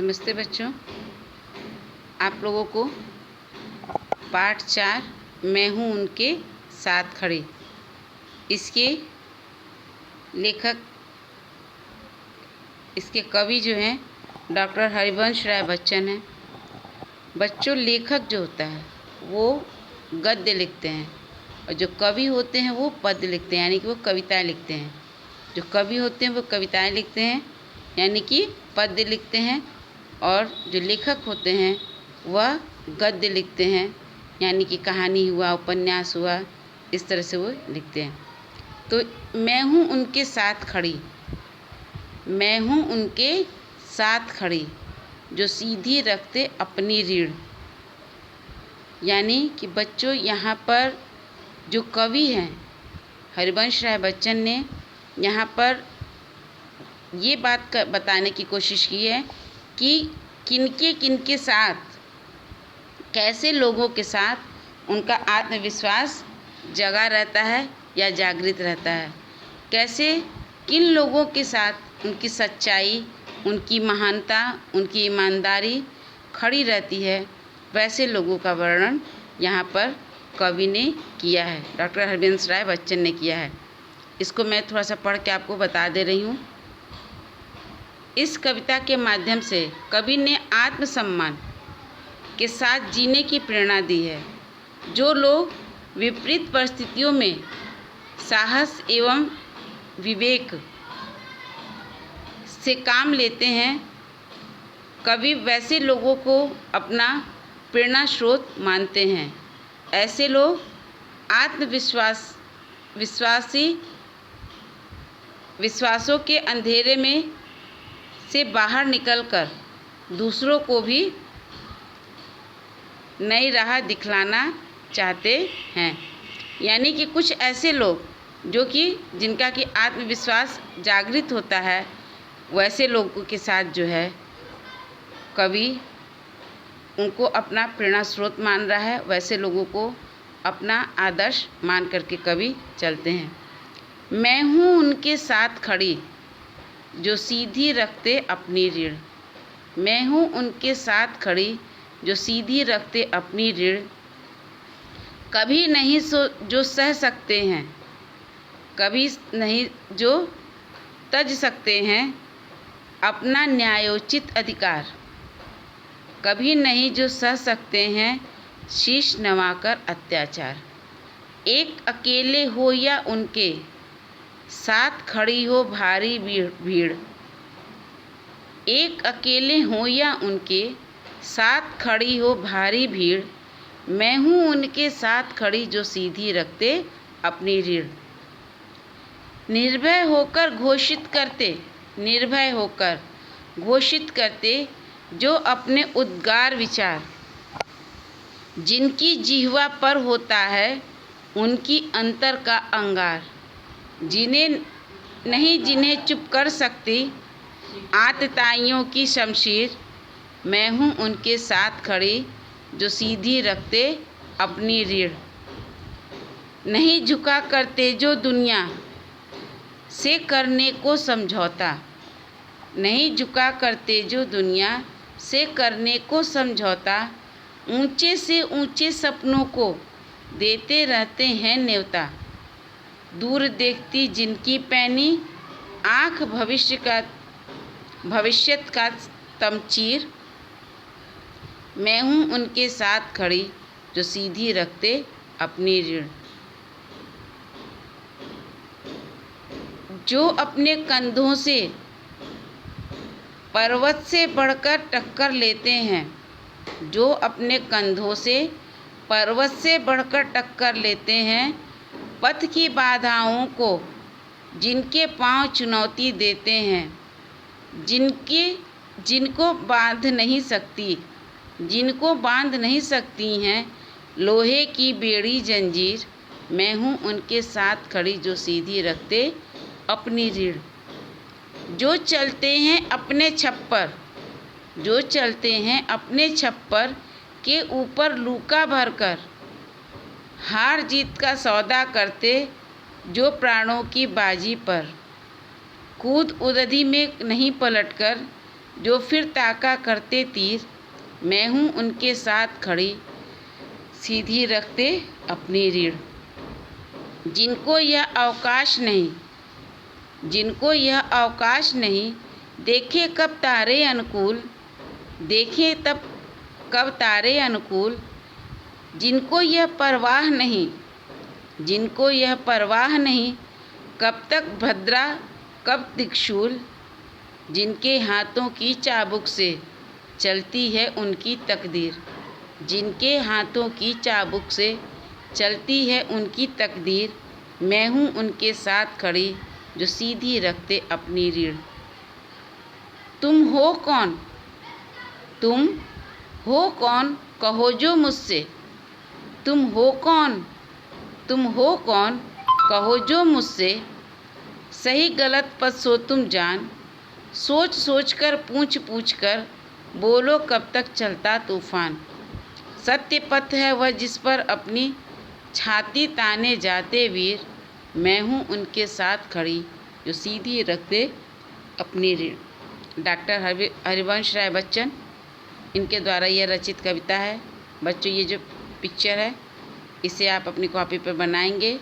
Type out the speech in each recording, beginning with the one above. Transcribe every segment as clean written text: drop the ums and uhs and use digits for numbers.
नमस्ते बच्चों, आप लोगों को पाठ 4 मैं हूँ उनके साथ खड़ी, इसके लेखक, इसके कवि जो हैं डॉक्टर हरिवंश राय बच्चन हैं। बच्चों, लेखक जो होता है वो गद्य लिखते हैं और जो कवि होते हैं वो पद्य लिखते हैं, यानी कि वो कविताएं लिखते हैं। जो कवि होते हैं वो कविताएं लिखते हैं, यानी कि पद्य लिखते हैं, और जो लेखक होते हैं वह गद्य लिखते हैं, यानी कि कहानी हुआ, उपन्यास हुआ, इस तरह से वो लिखते हैं। तो मैं हूँ उनके साथ खड़ी, मैं हूँ उनके साथ खड़ी जो सीधी रखते अपनी रीढ़। यानी कि बच्चों, यहाँ पर जो कवि हैं हरिवंश राय बच्चन ने यहाँ पर ये बात बताने की कोशिश की है कि किनके साथ, कैसे लोगों के साथ उनका आत्मविश्वास जगा रहता है या जागृत रहता है, कैसे किन लोगों के साथ उनकी सच्चाई, उनकी महानता, उनकी ईमानदारी खड़ी रहती है। वैसे लोगों का वर्णन यहाँ पर कवि ने किया है, डॉक्टर हरिवंश राय बच्चन ने किया है। इसको मैं थोड़ा सा पढ़ के आपको बता दे रही हूँ। इस कविता के माध्यम से कवि ने आत्मसम्मान के साथ जीने की प्रेरणा दी है। जो लोग विपरीत परिस्थितियों में साहस एवं विवेक से काम लेते हैं, कवि वैसे लोगों को अपना प्रेरणा स्रोत मानते हैं। ऐसे लोग विश्वासों के अंधेरे में से बाहर निकलकर दूसरों को भी नई राह दिखलाना चाहते हैं। यानी कि कुछ ऐसे लोग जो कि जिनका कि आत्मविश्वास जागृत होता है, वैसे लोगों के साथ जो है कवि उनको अपना प्रेरणा स्रोत मान रहा है, वैसे लोगों को अपना आदर्श मान करके कवि चलते हैं। मैं हूँ उनके साथ खड़ी जो सीधी रखते अपनी रीढ़। मैं हूँ उनके साथ खड़ी जो सीधी रखते अपनी रीढ़। कभी नहीं जो सह सकते हैं, कभी नहीं जो तज सकते हैं अपना न्यायोचित अधिकार। कभी नहीं जो सह सकते हैं शीश नवाकर अत्याचार। एक अकेले हो या उनके साथ खड़ी हो भारी भीड़। एक अकेले हो या उनके साथ खड़ी हो भारी भीड़। मैं हूँ उनके साथ खड़ी जो सीधी रखते अपनी रीढ़। निर्भय होकर घोषित करते जो अपने उद्गार विचार। जिनकी जिह्वा पर होता है उनकी अंतर का अंगार। जिन्हें चुप कर सकती आतताइयों की शमशीर। मैं हूँ उनके साथ खड़ी जो सीधी रखते अपनी रीढ़। नहीं झुका करते जो दुनिया से करने को समझौता। नहीं झुका करते जो दुनिया से करने को समझौता। ऊंचे से ऊंचे सपनों को देते रहते हैं न्योता। दूर देखती जिनकी पैनी आँख भविष्यत का तमचीर। मैं हूँ उनके साथ खड़ी जो सीधी रखते अपनी रीढ़। जो अपने कंधों से पर्वत से बढ़कर टक्कर लेते हैं। जो अपने कंधों से पर्वत से बढ़कर टक्कर लेते हैं। पथ की बाधाओं को जिनके पांव चुनौती देते हैं। जिनको बांध नहीं सकती हैं लोहे की बेड़ी जंजीर। मैं हूँ उनके साथ खड़ी जो सीधी रखते अपनी रीढ़। जो चलते हैं अपने छप्पर के ऊपर लूका भरकर। हार जीत का सौदा करते जो प्राणों की बाजी पर। कूद उदधि में नहीं पलटकर जो फिर ताका करते तीर, मैं हूँ उनके साथ खड़ी, सीधी रखते अपनी रीढ़। जिनको यह अवकाश नहीं, जिनको यह अवकाश नहीं, देखे कब तारे अनुकूल, देखे तब कब तारे अनुकूल। जिनको यह परवाह नहीं, जिनको यह परवाह नहीं, कब तक भद्रा कब त्रिशूल। जिनके हाथों की चाबुक से चलती है उनकी तकदीर, जिनके हाथों की चाबुक से चलती है उनकी तकदीर। मैं हूँ उनके साथ खड़ी, जो सीधी रखते अपनी रीढ़। तुम हो कौन, तुम हो कौन, कहो जो मुझसे। तुम हो कौन, तुम हो कौन, कहो जो मुझसे। सही गलत पथ सो तुम जान, सोच सोच कर पूछ पूछ कर, बोलो कब तक चलता तूफान। सत्य पथ है वह जिस पर अपनी छाती ताने जाते वीर। मैं हूँ उनके साथ खड़ी, जो सीधी रखते अपनी रीढ़। डॉक्टर हरिवंश राय बच्चन, इनके द्वारा यह रचित कविता है। बच्चों, ये जो पिक्चर है इसे आप अपनी कॉपी पर बनाएंगे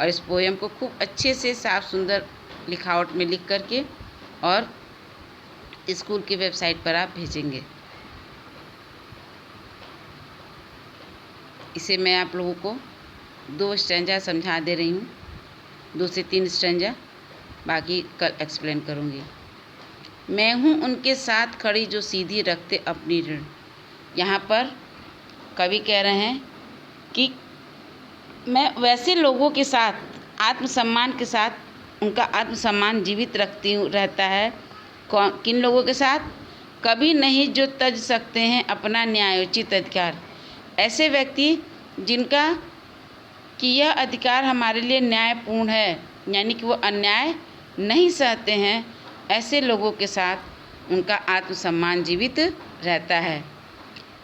और इस पोएम को खूब अच्छे से साफ सुंदर लिखावट में लिख करके और स्कूल की वेबसाइट पर आप भेजेंगे। इसे मैं आप लोगों को 2 स्टैंजा समझा दे रही हूँ, 2 से 3 स्टैंजा, बाकी कल एक्सप्लेन करूँगी। मैं हूँ उनके साथ खड़ी, जो सीधी रखते अपनी रीढ़। यहाँ पर कवि कह रहे हैं कि मैं वैसे लोगों के साथ आत्मसम्मान के साथ उनका आत्मसम्मान जीवित रखती हूँ, रहता है। किन लोगों के साथ? कभी नहीं जो तज सकते हैं अपना न्यायोचित अधिकार। ऐसे व्यक्ति जिनका कि यह अधिकार हमारे लिए न्यायपूर्ण है, यानी कि वो अन्याय नहीं सहते हैं, ऐसे लोगों के साथ उनका आत्मसम्मान जीवित रहता है।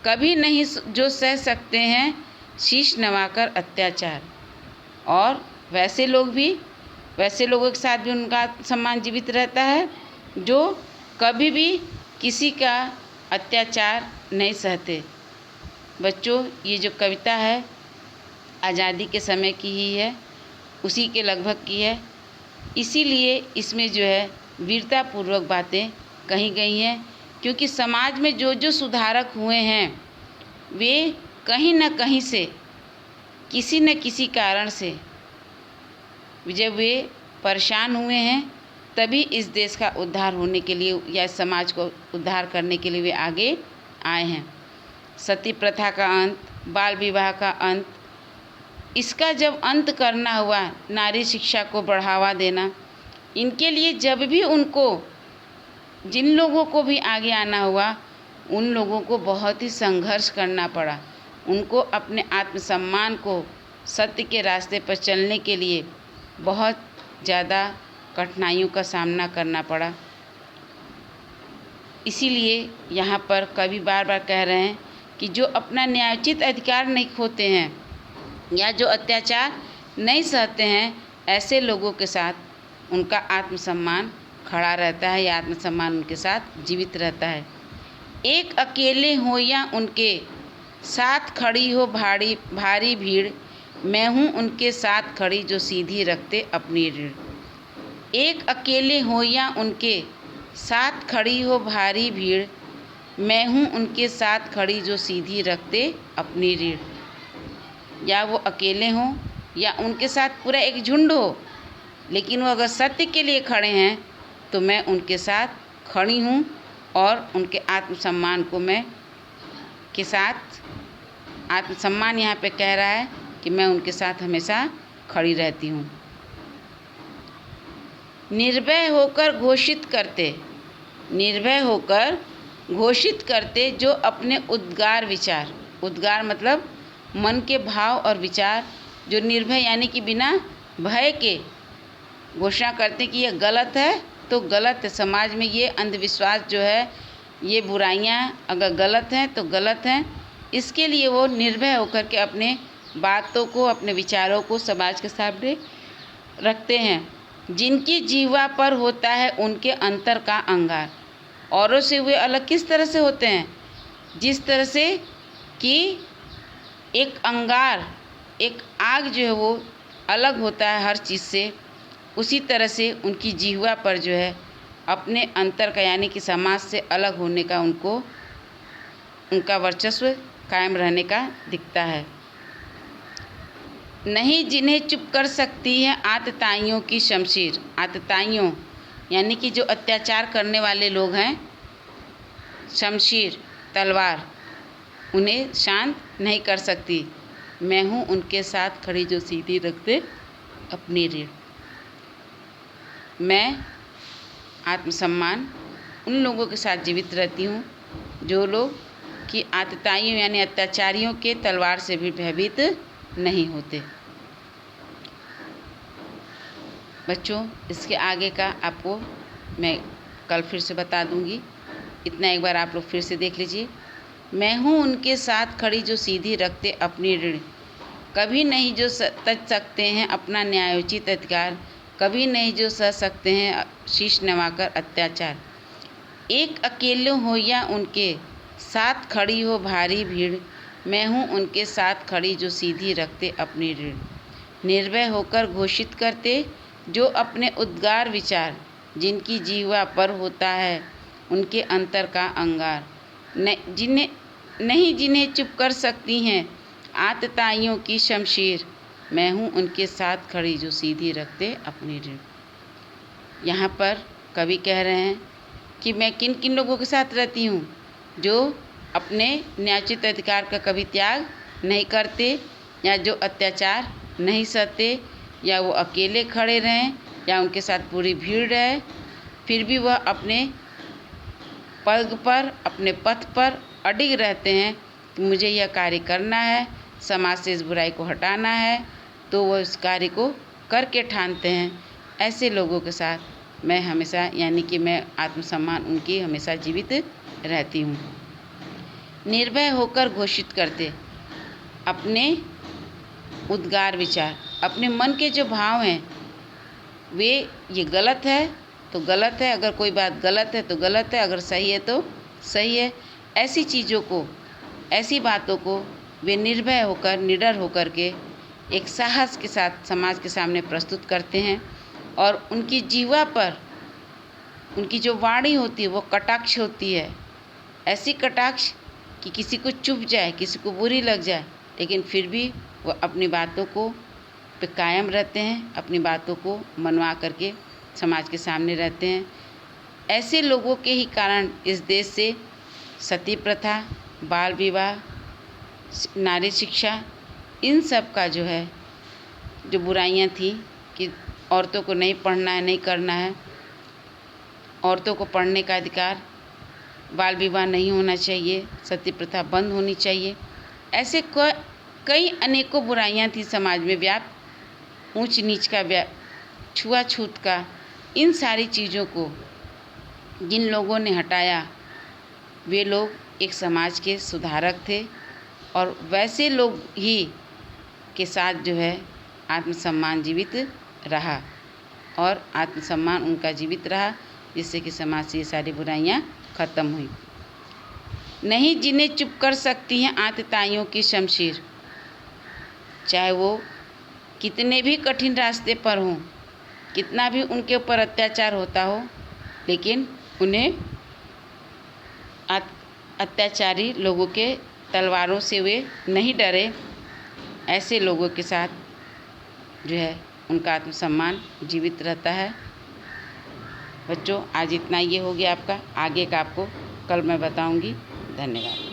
कभी नहीं जो सह सकते हैं शीश नवाकर अत्याचार। और वैसे लोगों के साथ भी उनका सम्मान जीवित रहता है जो कभी भी किसी का अत्याचार नहीं सहते। बच्चों, ये जो कविता है आज़ादी के समय की ही है, उसी के लगभग की है, इसीलिए इसमें जो है वीरतापूर्वक बातें कही गई हैं। क्योंकि समाज में जो जो सुधारक हुए हैं वे कहीं न कहीं से, किसी न किसी कारण से जब वे परेशान हुए हैं, तभी इस देश का उद्धार होने के लिए या समाज को उद्धार करने के लिए वे आगे आए हैं। सती प्रथा का अंत, बाल विवाह का अंत, इसका जब अंत करना हुआ, नारी शिक्षा को बढ़ावा देना, इनके लिए जब भी उनको, जिन लोगों को भी आगे आना हुआ, उन लोगों को बहुत ही संघर्ष करना पड़ा। उनको अपने आत्मसम्मान को सत्य के रास्ते पर चलने के लिए बहुत ज़्यादा कठिनाइयों का सामना करना पड़ा। इसीलिए यहाँ पर कवि बार बार कह रहे हैं कि जो अपना न्यायोचित अधिकार नहीं खोते हैं या जो अत्याचार नहीं सहते हैं, ऐसे लोगों के साथ उनका आत्मसम्मान खड़ा रहता है या आत्मसम्मान उनके साथ जीवित रहता है। एक अकेले हो या उनके साथ खड़ी हो भारी भीड़, मैं हूँ उनके साथ खड़ी, जो सीधी रखते अपनी रीढ़। एक अकेले हो या उनके साथ खड़ी हो भारी भीड़, मैं हूँ उनके साथ खड़ी, जो सीधी रखते अपनी रीढ़। या वो अकेले हों या उनके साथ पूरा एक झुंड हो, लेकिन वो अगर सत्य के लिए खड़े हैं तो मैं उनके साथ खड़ी हूँ और उनके आत्मसम्मान को मैं के साथ, आत्मसम्मान यहाँ पे कह रहा है कि मैं उनके साथ हमेशा खड़ी रहती हूँ। निर्भय होकर घोषित करते, निर्भय होकर घोषित करते जो अपने उद्गार विचार, उद्गार मतलब मन के भाव और विचार, जो निर्भय यानी कि बिना भय के घोषणा करते कि यह गलत है तो गलत है। समाज में ये अंधविश्वास जो है, ये बुराइयां अगर गलत हैं तो गलत हैं, इसके लिए वो निर्भय होकर के अपने बातों को, अपने विचारों को समाज के सामने रखते हैं। जिनकी जीवा पर होता है उनके अंतर का अंगार, औरों से वे अलग किस तरह से होते हैं? जिस तरह से कि एक अंगार, एक आग जो है वो अलग होता है हर चीज़ से, उसी तरह से उनकी जिह्वा पर जो है अपने अंतर का यानी कि समाज से अलग होने का उनका वर्चस्व कायम रहने का दिखता है। नहीं जिन्हें चुप कर सकती है आतताइयों की शमशीर। आतताइयों यानी कि जो अत्याचार करने वाले लोग हैं, शमशीर तलवार उन्हें शांत नहीं कर सकती। मैं हूँ उनके साथ खड़ी जो सीधी रखते अपनी रीढ़। मैं आत्मसम्मान उन लोगों के साथ जीवित रहती हूँ जो लोग कि आतताइयों यानी अत्याचारियों के तलवार से भी भयभीत नहीं होते। बच्चों, इसके आगे का आपको मैं कल फिर से बता दूंगी, इतना एक बार आप लोग फिर से देख लीजिए। मैं हूँ उनके साथ खड़ी जो सीधी रखते अपनी रीढ़, कभी नहीं जो तज सकते हैं अपना न्यायोचित अधिकार, कभी नहीं जो सह सकते हैं शीश नवाकर अत्याचार। एक अकेले हो या उनके साथ खड़ी हो भारी भीड़, मैं हूँ उनके साथ खड़ी जो सीधी रखते अपनी रीढ़। निर्भय होकर घोषित करते जो अपने उद्गार विचार, जिनकी जीवा पर होता है उनके अंतर का अंगार। जिन्हें चुप कर सकती हैं आतताइयों की शमशीर, मैं हूँ उनके साथ खड़ी जो सीधी रखते अपनी रीढ़। यहाँ पर कवि कह रहे हैं कि मैं किन किन लोगों के साथ रहती हूँ, जो अपने न्यायोचित अधिकार का कभी त्याग नहीं करते, या जो अत्याचार नहीं सहते, या वो अकेले खड़े रहें या उनके साथ पूरी भीड़ रहे, फिर भी वह अपने पग पर, अपने पथ पर अडिग रहते हैं कि मुझे यह कार्य करना है, समाज से इस बुराई को हटाना है, तो वह इस कार्य को करके ठानते हैं। ऐसे लोगों के साथ मैं हमेशा यानी कि मैं आत्मसम्मान उनकी हमेशा जीवित रहती हूँ। निर्भय होकर घोषित करते अपने उद्गार विचार, अपने मन के जो भाव हैं वे ये गलत है तो गलत है, अगर कोई बात गलत है तो गलत है, अगर सही है तो सही है। ऐसी चीज़ों को, ऐसी बातों को वे निर्भय होकर, निडर होकर के एक साहस के साथ समाज के सामने प्रस्तुत करते हैं। और उनकी जीवा पर उनकी जो वाणी होती है वो कटाक्ष होती है, ऐसी कटाक्ष कि किसी को चुभ जाए, किसी को बुरी लग जाए, लेकिन फिर भी वो अपनी बातों को पे कायम रहते हैं, अपनी बातों को मनवा करके समाज के सामने रहते हैं। ऐसे लोगों के ही कारण इस देश से सती प्रथा, बाल विवाह, नारी शिक्षा, इन सब का जो है जो बुराइयां थी कि औरतों को नहीं पढ़ना है, नहीं करना है, औरतों को पढ़ने का अधिकार, बाल विवाह नहीं होना चाहिए, सती प्रथा बंद होनी चाहिए, ऐसे कई अनेकों बुराइयां थी समाज में व्याप्त, ऊंच नीच का छुआछूत का, इन सारी चीज़ों को जिन लोगों ने हटाया वे लोग एक समाज के सुधारक थे। और वैसे लोग ही के साथ जो है आत्मसम्मान जीवित रहा, और आत्मसम्मान उनका जीवित रहा, जिससे कि समाज से ये सारी बुराइयां ख़त्म हुई। नहीं जिन्हें चुप कर सकती हैं आतताइयों की शमशीर, चाहे वो कितने भी कठिन रास्ते पर हों, कितना भी उनके ऊपर अत्याचार होता हो, लेकिन उन्हें अत्याचारी लोगों के तलवारों से वे नहीं डरे। ऐसे लोगों के साथ जो है उनका आत्मसम्मान जीवित रहता है। बच्चों, आज इतना ये हो गया आपका, आगे का आपको कल मैं बताऊंगी। धन्यवाद।